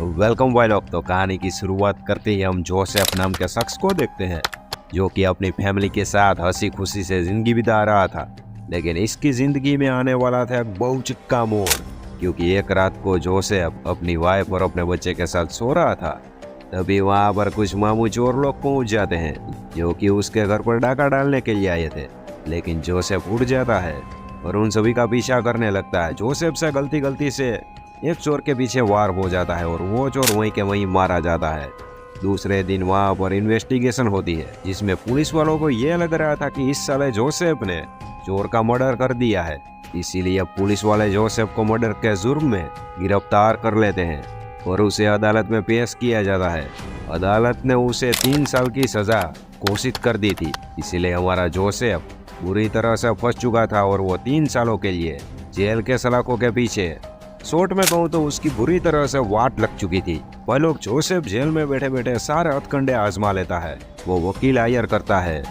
Welcome भाई लोग। तो कहानी की शुरुआत करते ही हम जोसेफ नाम के शख्स को देखते हैं जो कि अपनी फैमिली के साथ हंसी खुशी से जिंदगी बिता रहा था। लेकिन इसकी जिंदगी में आने वाला था एक बहुचिक्का मोड़, क्योंकि एक रात को जोसेफ अपनी वाइफ और अपने बच्चे के साथ सो रहा था। तभी वहां पर कुछ मामू चोर लोग पहुंच जाते हैं जो कि उसके घर पर डाका डालने के लिए आए थे। लेकिन जोसेफ उठ जाता है और उन सभी का पीछा करने लगता है। जोसेफ से गलती से एक चोर के पीछे वार हो जाता है और वो चोर वहीं के वहीं मारा जाता है। दूसरे दिन वहां पर इन्वेस्टिगेशन होती है जिसमें पुलिस वालों को ये लग रहा था कि इस साले जोसेफ ने चोर का मर्डर कर दिया है। इसीलिए पुलिस वाले जोसेफ को मर्डर के जुर्म में गिरफ्तार कर लेते हैं और उसे अदालत में पेश किया जाता है। अदालत ने उसे 3 साल की सजा घोषित कर दी थी। इसीलिए हमारा जोसेफ बुरी तरह से फंस चुका था और वो 3 सालों के लिए जेल के सलाखों के पीछे, शॉर्ट में कहूँ तो उसकी बुरी तरह से वाट लग चुकी थी। वह लोग जोसेफ जेल में बैठे बैठे सारे हथकंडे आजमा लेता है। वो वकील हायर करता है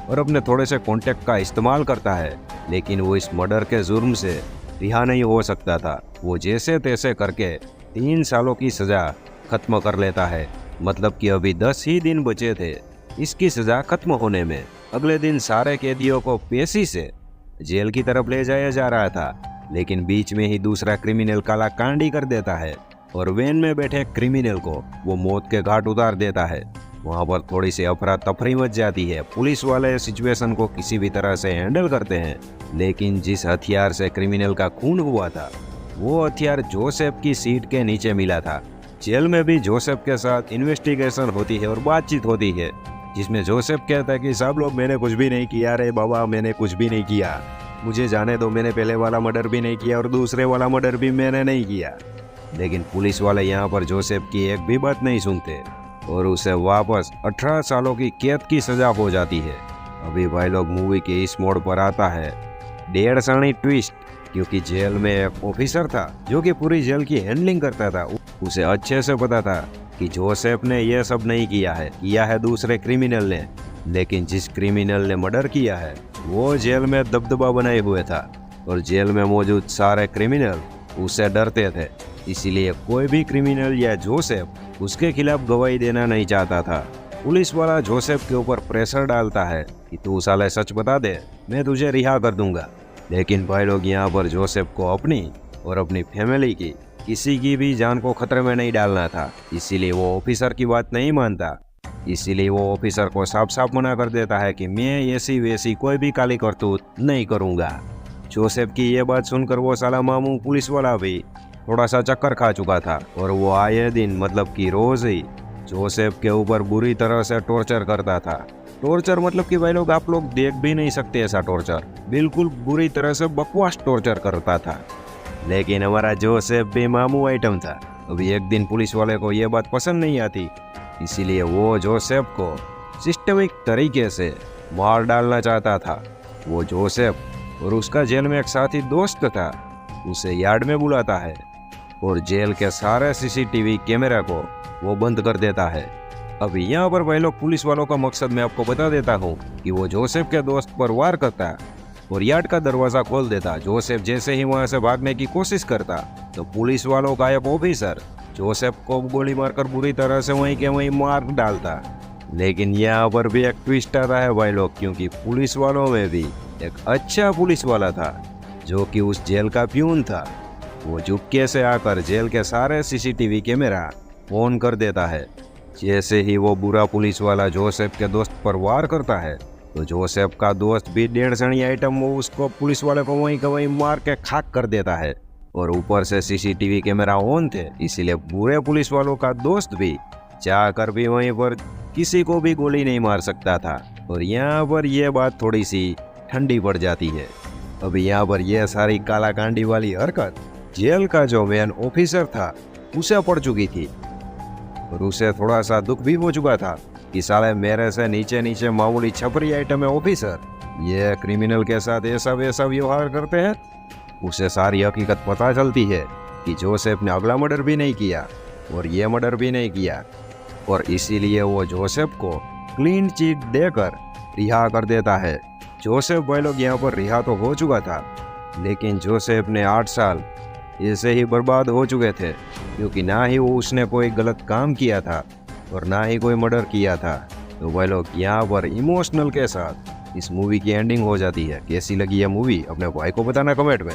और अपने थोड़े से कॉन्टेक्ट का इस्तेमाल करता है, लेकिन वो इस मर्डर के जुर्म से रिहा नहीं हो सकता था। वो जैसे तैसे करके 3 सालों की सजा खत्म कर लेता है। मतलब कि अभी 10 ही दिन बचे थे इसकी सजा खत्म होने में। अगले दिन सारे कैदियों को पेशी से जेल की तरफ ले जाया जा रहा था, लेकिन बीच में ही दूसरा क्रिमिनल काला कांडी कर देता है और वैन में बैठे क्रिमिनल को वो मौत के घाट उतार देता है। वहां पर थोड़ी सी अफरा तफरी मच जाती है। पुलिस वाले सिचुएशन को किसी भी तरह से हैंडल करते हैं, लेकिन जिस हथियार से क्रिमिनल का खून हुआ था वो हथियार जोसेफ की सीट के नीचे मिला था। जेल में भी जोसेफ के साथ इन्वेस्टिगेशन होती है और बातचीत होती है जिसमें जोसेफ कहता है कि सब लोग मैंने कुछ भी नहीं किया रे बाबा, मैंने कुछ भी नहीं किया, मुझे जाने दो, मैंने पहले वाला मर्डर भी नहीं किया और दूसरे वाला मर्डर भी मैंने नहीं किया। लेकिन पुलिस वाले यहाँ पर जोसेफ की एक भी बात नहीं सुनते और उसे वापस 18 सालों की कैद की सजा हो जाती है। अभी भाई लोग मूवी के इस मोड़ पर आता है डेढ़ सानी ट्विस्ट, क्योंकि जेल में एक ऑफिसर था जो कि पूरी जेल की हैंडलिंग करता था। उसे अच्छे से पता था कि जोसेफ ने यह सब नहीं किया है दूसरे क्रिमिनल ने। लेकिन जिस क्रिमिनल ने मर्डर किया है वो जेल में दबदबा बनाए हुए था और जेल में मौजूद सारे क्रिमिनल उससे डरते थे। इसीलिए कोई भी क्रिमिनल या जोसेफ उसके खिलाफ गवाही देना नहीं चाहता था। पुलिस वाला जोसेफ के ऊपर प्रेशर डालता है कि तू साले सच बता दे, मैं तुझे रिहा कर दूंगा। लेकिन भाई लोग यहाँ पर जोसेफ को अपनी और अपनी फैमिली की किसी की भी जान को खतरे में नहीं डालना था। इसीलिए वो ऑफिसर की बात नहीं मानता। इसीलिए वो ऑफिसर को साफ साफ मना कर देता है कि मैं ऐसी वैसी कोई भी काली करतूत नहीं करूंगा। जोसेफ की ये बात सुनकर वो साला मामू पुलिस वाला भी थोड़ा सा चक्कर खा चुका था और वो आए दिन मतलब कि रोज ही जोसेफ के ऊपर बुरी तरह से टॉर्चर करता था। टॉर्चर मतलब कि भाई लोग आप लोग देख भी नहीं सकते ऐसा टॉर्चर, बिल्कुल बुरी तरह से बकवास टॉर्चर करता था। लेकिन हमारा जोसेफ भी मामू आइटम था। अभी एक दिन पुलिस वाले को ये बात पसंद नहीं आती, इसीलिए वो जोसेफ को सिस्टमिक तरीके से मार डालना चाहता था। वो जोसेफ और उसका जेल में एक साथी दोस्त था उसे यार्ड में बुलाता है और जेल के सारे सीसीटीवी कैमरा को वो बंद कर देता है। अभी यहाँ पर भाई लोग पुलिस वालों का मकसद मैं आपको बता देता हूँ कि वो जोसेफ के दोस्त पर वार करता और यार्ड का दरवाजा खोल देता। जोसेफ जैसे ही वहां से भागने की कोशिश करता तो पुलिस वालों का एक ऑफिसर जोसेफ को गोली मारकर बुरी तरह से वहीं के वहीं मार डालता। लेकिन यहाँ पर भी एक ट्विस्ट आता है भाई लोग, क्योंकि पुलिस वालों में भी एक अच्छा पुलिस वाला था जो कि उस जेल का प्यून था। वो चुपके से आकर जेल के सारे सीसीटीवी कैमरा ऑन कर देता है। जैसे ही वो बुरा पुलिस वाला जोसेफ के दोस्त पर वार करता है तो जोसेफ का दोस्त भी 1.5 सणी आइटम वो उसको पुलिस वाले को वहीं का वहीं मार के खाक कर देता है। और ऊपर से सीसीटीवी कैमरा ऑन थे, इसीलिए बुरे पुलिस वालों का दोस्त भी चाहकर भी वहीं पर किसी को भी गोली नहीं मार सकता था। और यहाँ पर यह बात थोड़ी सी ठंडी पड़ जाती है। अभी यहाँ पर यह सारी कालाकांडी वाली हरकत जेल का जो मेन ऑफिसर था उसे पड़ चुकी थी और उसे थोड़ा सा दुख भी हो चुका था कि साले मेरे से नीचे नीचे मामूली छपरी आइटम है ऑफिसर, ये क्रिमिनल के साथ ऐसा वैसा व्यवहार करते हैं। उसे सारी हकीकत पता चलती है कि जोसेफ ने अगला मर्डर भी नहीं किया और ये मर्डर भी नहीं किया, और इसीलिए वो जोसेफ को क्लीन चिट देकर रिहा कर देता है। जोसेफ भाई लोग यहाँ पर रिहा तो हो चुका था, लेकिन जोसेफ ने 8 साल ऐसे ही बर्बाद हो चुके थे, क्योंकि ना ही वो उसने कोई गलत काम किया था और ना ही कोई मर्डर किया था। तो भाई लोग यहाँ पर इमोशनल के साथ इस मूवी की एंडिंग हो जाती है। कैसी लगी यह मूवी अपने भाई को बताना कमेंट में।